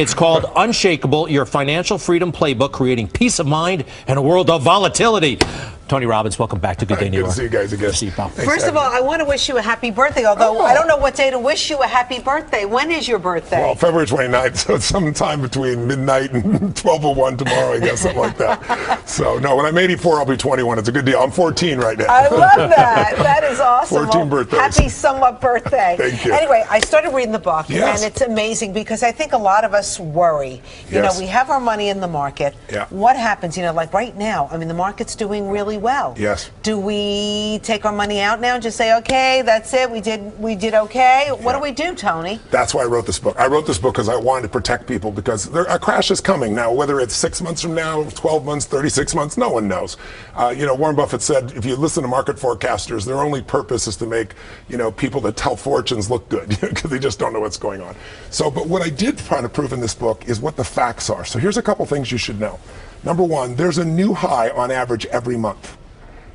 It's called Unshakeable, your financial freedom playbook, creating peace of mind in a world of volatility. Tony Robbins, welcome back to Good Day New York. Good to see you guys again. See you, pal. First of all, I want to wish you a happy birthday, although I don't know what day to wish you a happy birthday. When is your birthday? Well, February 29th, so it's sometime between midnight and 12:01 tomorrow, I guess, something like that. So, no, when I'm 84, I'll be 21. It's a good deal. I'm 14 right now. I love that. That is awesome. 14 birthdays. Happy somewhat birthday. Thank you. Anyway, I started reading the book, Yes. and it's amazing because I think a lot of us worry. You know, we have our money in the market. Yeah. What happens, you know, like right now, I mean, the market's doing really well. Yes. Do we take our money out now and just say, okay, that's it, we did okay? What do we do, Tony? That's why I wrote this book. I wrote this book because I wanted to protect people, because a crash is coming now, whether it's 6 months from now, 12 months, 36 months, no one knows. You know, Warren Buffett said, if you listen to market forecasters, their only purpose is to make, you know, people that tell fortunes look good, because they just don't know what's going on. So, but what I did try to prove in this book is what the facts are. So here's a couple things you should know. Number one, there's a new high on average every month.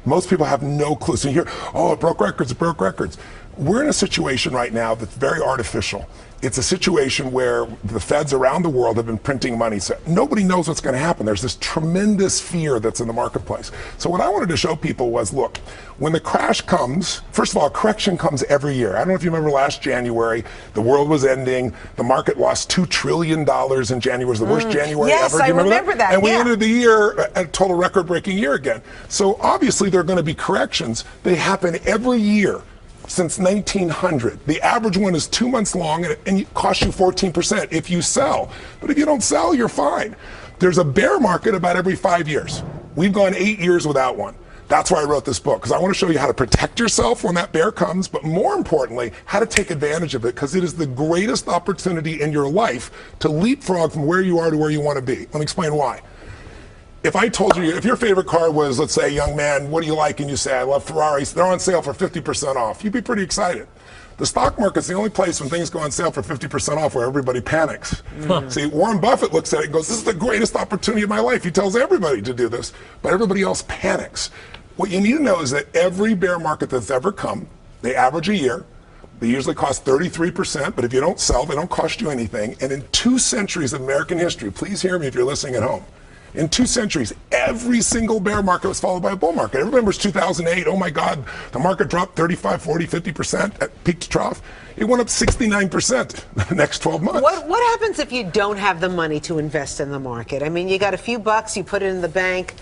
Most people have no clue. So you hear, oh, it broke records, it broke records. We're in a situation right now that's very artificial. It's a situation where the feds around the world have been printing money. So nobody knows what's going to happen. There's this tremendous fear that's in the marketplace. So what I wanted to show people was, look, when the crash comes, first of all, a correction comes every year. I don't know if you remember last January, the world was ending. The market lost $2 trillion in January. It was the worst January ever. Yes, Do you I remember that. And we ended the year a total record-breaking year again. So obviously there are going to be corrections. They happen every year since 1900. The average one is 2 months long, and it costs you 14% if you sell. But if you don't sell, you're fine. There's a bear market about every 5 years. We've gone 8 years without one. That's why I wrote this book, because I want to show you how to protect yourself when that bear comes, but more importantly, how to take advantage of it, because it is the greatest opportunity in your life to leapfrog from where you are to where you want to be. Let me explain why. If I told you, if your favorite car was, let's say, young man, what do you like? And you say, I love Ferraris. They're on sale for 50% off. You'd be pretty excited. The stock market's the only place when things go on sale for 50% off where everybody panics. See, Warren Buffett looks at it and goes, this is the greatest opportunity of my life. He tells everybody to do this, but everybody else panics. What you need to know is that every bear market that's ever come, they average a year. They usually cost 33%, but if you don't sell, they don't cost you anything. And in 2 centuries of American history, please hear me if you're listening at home, in 2 centuries, every single bear market was followed by a bull market. Everybody remembers 2008. Oh my God, the market dropped 35, 40, 50% at peak to trough. It went up 69% the next 12 months. What happens if you don't have the money to invest in the market? I mean, you got a few bucks, you put it in the bank.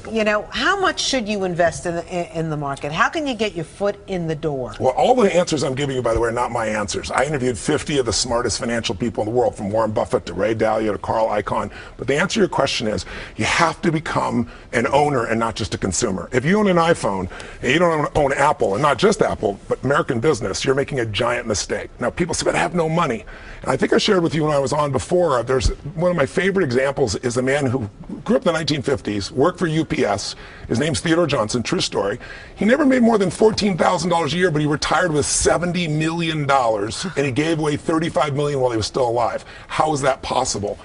You know, how much should you invest in the market? How can you get your foot in the door? Well, all the answers I'm giving you, by the way, are not my answers. I interviewed 50 of the smartest financial people in the world, from Warren Buffett to Ray Dalio to Carl Icahn. But the answer to your question is, you have to become an owner and not just a consumer. If you own an iPhone and you don't own Apple, and not just Apple, but American business, you're making a giant mistake. Now, people say, but I have no money. And I think I shared with you when I was on before, there's one of my favorite examples is a man who grew up in the 1950s, worked for UPS. His name's Theodore Johnson, true story. He never made more than $14,000 a year, but he retired with $70 million, and he gave away $35 million while he was still alive. How is that possible?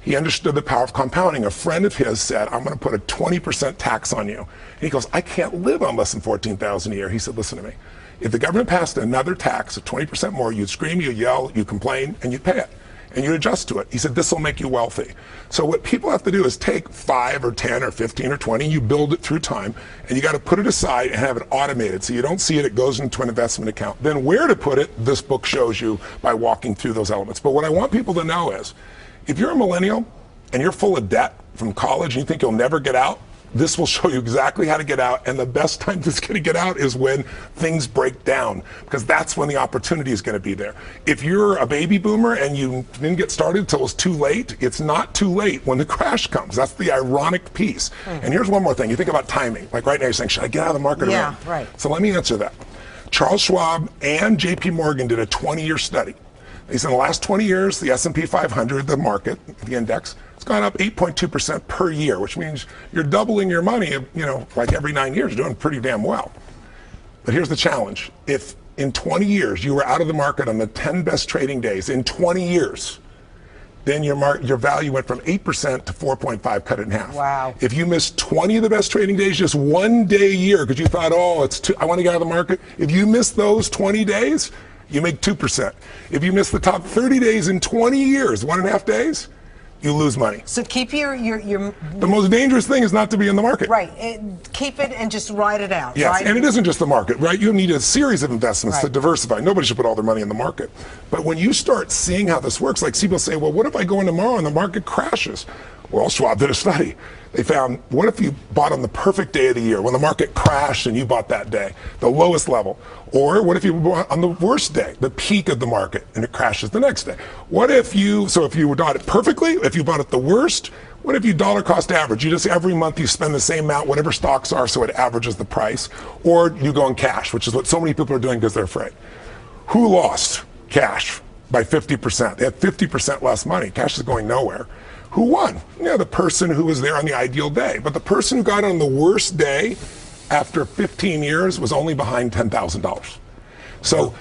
He understood the power of compounding. A friend of his said, I'm going to put a 20% tax on you. And he goes, I can't live on less than $14,000 a year. He said, listen to me. If the government passed another tax of 20% more, you'd scream, you'd yell, you'd complain, and you'd pay it. And you adjust to it. He said, this will make you wealthy. So what people have to do is take 5 or 10 or 15 or 20, you build it through time, and you got to put it aside and have it automated. So you don't see it, it goes into an investment account. Then where to put it, this book shows you by walking through those elements. But what I want people to know is, if you're a millennial and you're full of debt from college and you think you'll never get out, this will show you exactly how to get out, and the best time to get out is when things break down, because that's when the opportunity is going to be there. If you're a baby boomer and you didn't get started until it's too late, it's not too late when the crash comes. That's the ironic piece. And here's one more thing. You think about timing. Like right now you're saying, should I get out of the market or not? Right. So let me answer that. Charles Schwab and JP Morgan did a 20-year study. They said in the last 20 years, the S&P 500, the market, the index, it's gone up 8.2% per year, which means you're doubling your money, you know, like every 9 years, you're doing pretty damn well. But here's the challenge. If in 20 years you were out of the market on the 10 best trading days, in 20 years, then your value went from 8% to 4.5, cut it in half. Wow. If you missed 20 of the best trading days, just one day a year, because you thought, oh, I want to get out of the market. If you missed those 20 days, you make 2%. If you miss the top 30 days in 20 years, 1.5 days, you lose money. So keep your The most dangerous thing is not to be in the market. right. Keep it and just ride it out. Yes, right? and it isn't just the market, right? You need a series of investments to Right. diversify. Nobody should put all their money in the market. But when you start seeing how this works, like people say, well, what if I go in tomorrow and the market crashes? Well, Schwab did a study. They found, what if you bought on the perfect day of the year, when the market crashed and you bought that day, the lowest level? Or what if you bought on the worst day, the peak of the market, and it crashes the next day? What if you, so if you bought it perfectly, if you bought it the worst, what if you dollar cost average? You just every month you spend the same amount, whatever stocks are, so it averages the price. Or you go in cash, which is what so many people are doing because they're afraid. Who lost? Cash by 50%. They had 50% less money. Cash is going nowhere. Who won? Yeah, the person who was there on the ideal day. But the person who got on the worst day after 15 years was only behind $10,000. So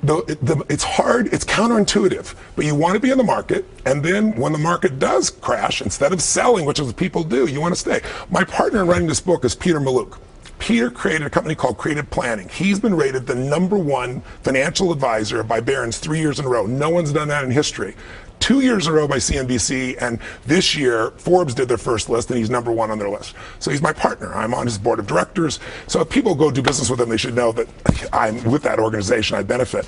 it's hard, it's counterintuitive, but you want to be in the market, and then when the market does crash, instead of selling, which is what people do, you want to stay. My partner in writing this book is Peter Mallouk. Peter created a company called Creative Planning. He's been rated the #1 financial advisor by Barron's 3 years in a row. No one's done that in history. 2 years in a row by CNBC, and this year Forbes did their first list and he's #1 on their list. So he's my partner. I'm on his board of directors. So if people go do business with him, they should know that I'm with that organization. I benefit.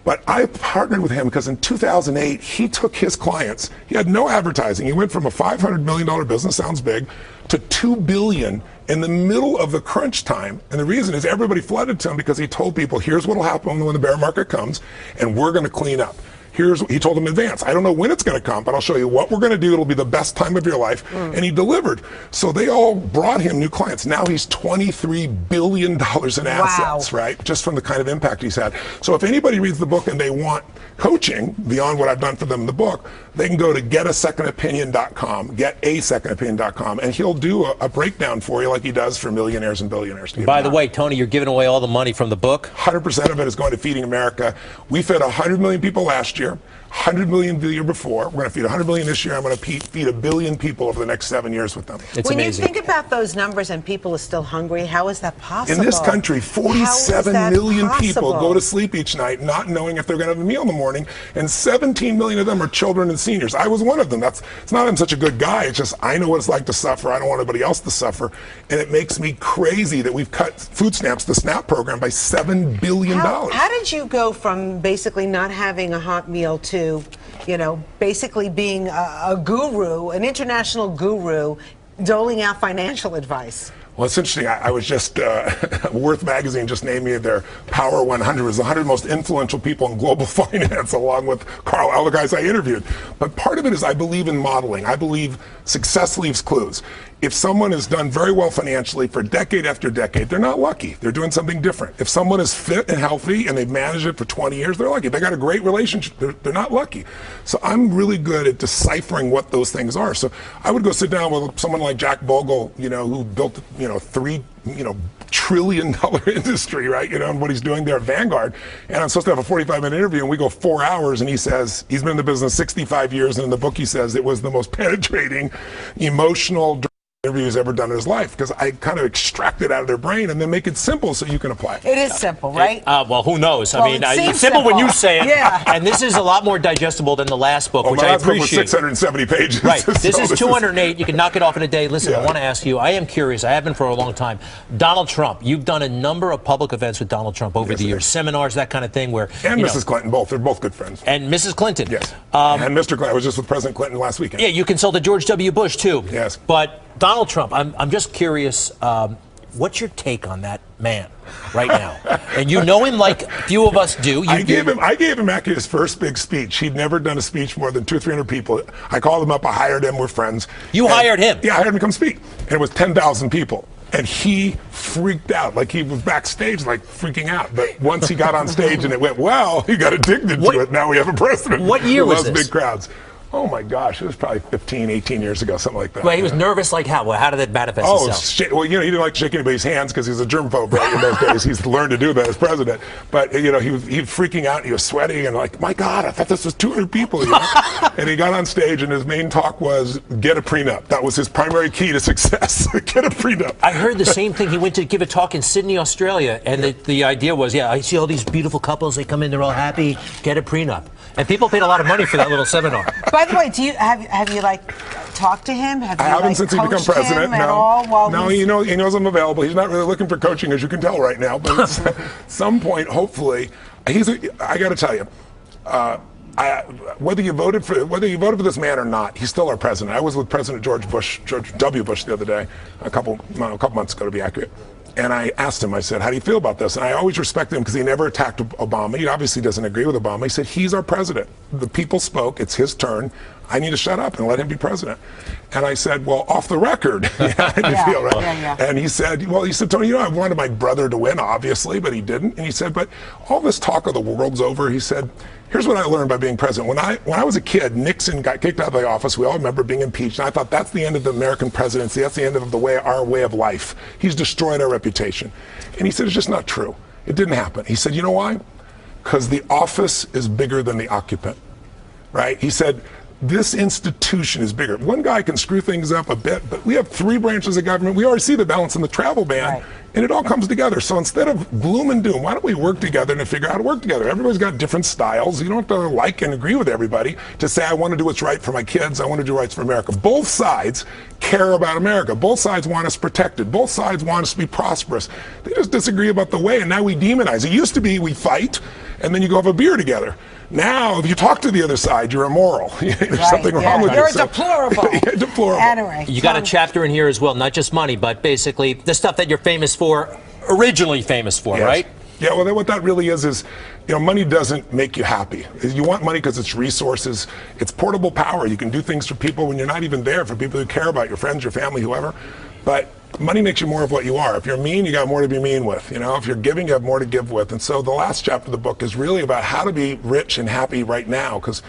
But I partnered with him because in 2008, he took his clients. He had no advertising. He went from a $500 million business, sounds big, to $2 billion in the middle of the crunch time. And the reason is everybody flooded to him because he told people, here's what will happen when the bear market comes, and we're going to clean up. He told them in advance, I don't know when it's going to come, but I'll show you what we're going to do. It'll be the best time of your life. And he delivered. So they all brought him new clients. Now he's $23 billion in assets, right? Just from the kind of impact he's had. So if anybody reads the book and they want coaching beyond what I've done for them in the book, they can go to getasecondopinion.com, getasecondopinion.com, and he'll do a breakdown for you like he does for millionaires and billionaires. By the way, Tony, you're giving away all the money from the book? 100% of it is going to Feeding America. We fed 100 million people last year. 100 million the year before. We're going to feed 100 million this year. I'm going to feed 1 billion people over the next 7 years with them. It's when amazing. you think about those numbers and people are still hungry, how is that possible? In this country, 47 million people go to sleep each night not knowing if they're going to have a meal in the morning, and 17 million of them are children and seniors. I was one of them. It's not I'm such a good guy. It's just I know what it's like to suffer. I don't want anybody else to suffer. And it makes me crazy that we've cut food stamps, the SNAP program, by $7 billion. How did you go from basically not having a hot meal to, basically being a guru, an international guru, doling out financial advice? Well, it's interesting. I was just, Worth Magazine just named me their Power 100. It was the 100 most influential people in global finance, along with all the guys I interviewed. But part of it is I believe in modeling. I believe success leaves clues. If someone has done very well financially for decade after decade, they're not lucky. They're doing something different. If someone is fit and healthy and they've managed it for 20 years, they're lucky. They got a great relationship. They're not lucky. So I'm really good at deciphering what those things are. So I would go sit down with someone like Jack Bogle, who built, $3 trillion industry, right? And what he's doing there at Vanguard. And I'm supposed to have a 45-minute interview, and we go 4 hours, and he says he's been in the business 65 years, and in the book he says it was the most penetrating, emotional interview he's ever done in his life, because I kind of extract it out of their brain and then make it simple so you can apply it. It is simple, right? Well, who knows? Well, It's simple when you say it. Yeah. And this is a lot more digestible than the last book, which my I last book was appreciate. 670 pages. Right. So This is 208. You can knock it off in a day. Listen, I want to ask you, I am curious. I have been for a long time. Donald Trump, you've done a number of public events with Donald Trump over the years, seminars, that kind of thing, where... And Mrs. Clinton, both. They're both good friends. And Mrs. Clinton. Yes. And Mr. Clinton. I was just with President Clinton last weekend. Yeah, you consulted George W. Bush, too. Yes. But Donald Trump, I'm just curious, what's your take on that man right now? And you know him like few of us do. I gave him actually his first big speech. He'd never done a speech more than 200 or 300 people. I called him up. I hired him. We're friends. You hired him? Yeah, I hired him to come speak. And it was 10,000 people. And he freaked out. Like, he was backstage, like, freaking out. But once he got on stage and it went well, he got addicted to it. Now we have a president What year who was loves this? big crowds. Oh my gosh, it was probably 15, 18 years ago, something like that. Well, he was nervous like how? Well, how did it manifest itself? Well, you know, he didn't like to shake anybody's hands because he's a germaphobe, right? In those days, he's learned to do that as president. But you know, he was freaking out. He was sweating and like, my God, I thought this was 200 people. You know? And he got on stage, and his main talk was get a prenup. That was his primary key to success. Get a prenup. I heard the same thing. He went to give a talk in Sydney, Australia, and the idea was, yeah, I see all these beautiful couples. They come in, they're all happy. Get a prenup. And people paid a lot of money for that little seminar. By the way, do you have you like talked to him? Have you, I haven't since he become president. No, he knows I'm available. He's not really looking for coaching, as you can tell right now. But at some point, hopefully, I got to tell you. Whether you voted for this man or not, he's still our president. I was with President George W. Bush the other day, a couple months ago to be accurate. And I asked him, I said, how do you feel about this? And I always respected him because he never attacked Obama. He obviously doesn't agree with Obama. He said, he's our president. The people spoke. It's his turn. I need to shut up and let him be president. And I said, well, off the record, how do you feel, right? Yeah. And he said, Tony, you know, I wanted my brother to win, obviously, but he didn't. And he said, but all this talk of the world's over, he said, here's what I learned by being president. When I was a kid, Nixon got kicked out of the office. We all remember being impeached. And I thought that's the end of the American presidency. That's the end of our way of life. He's destroyed our reputation. And he said, it's just not true. It didn't happen. He said, you know why? Because the office is bigger than the occupant, right? He said, this institution is bigger. One guy can screw things up a bit, but we have 3 branches of government. We already see the balance in the travel ban, and it all comes together. So instead of gloom and doom, why don't we work together and figure out how to work together? Everybody's got different styles. You don't have to like and agree with everybody to say, I want to do what's right for my kids. I want to do what's right for America. Both sides care about America. Both sides want us protected. Both sides want us to be prosperous. They just disagree about the way, and now we demonize. It used to be we fight, and then you go have a beer together. Now, if you talk to the other side, you're immoral. There's something wrong with you. You're deplorable. You're deplorable. Anyway, you got a chapter in here as well, not just money, but basically the stuff that you're famous for, originally famous for, right? Yeah, well, what that really is, you know, money doesn't make you happy. You want money because it's resources. It's portable power. You can do things for people when you're not even there, for people who care about your friends, your family, whoever. But money makes you more of what you are. If you're mean, you got more to be mean with. You know, if you're giving, you have more to give with. And so the last chapter of the book is really about how to be rich and happy right now. Because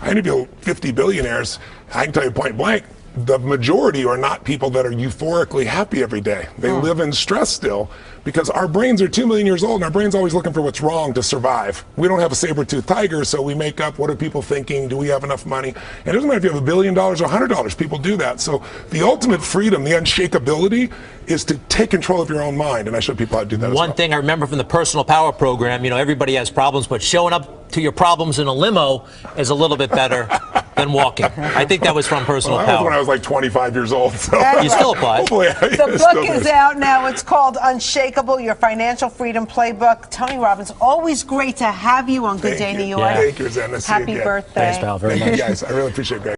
I interview 50 billionaires. I can tell you point blank, the majority are not people that are euphorically happy every day. They live in stress still because our brains are 2 million years old and our brain's always looking for what's wrong to survive. We don't have a saber-toothed tiger, so we make up what are people thinking, do we have enough money? And it doesn't matter if you have $1 billion or $100, people do that. So the ultimate freedom, the unshakeability, is to take control of your own mind, and I show people how to do that as well. One thing I remember from the Personal Power program, you know, everybody has problems, but showing up to your problems in a limo is a little bit better than walking. I think that was from Personal Power. That was when I was like 25 years old. So. You still apply. Hopefully, the book is out now. It's called Unshakeable, Your Financial Freedom Playbook. Tony Robbins, always great to have you on Good Day New York. Thank you, Zen. Happy birthday. Thanks, pal, very much. Yes, I really appreciate it, Greg.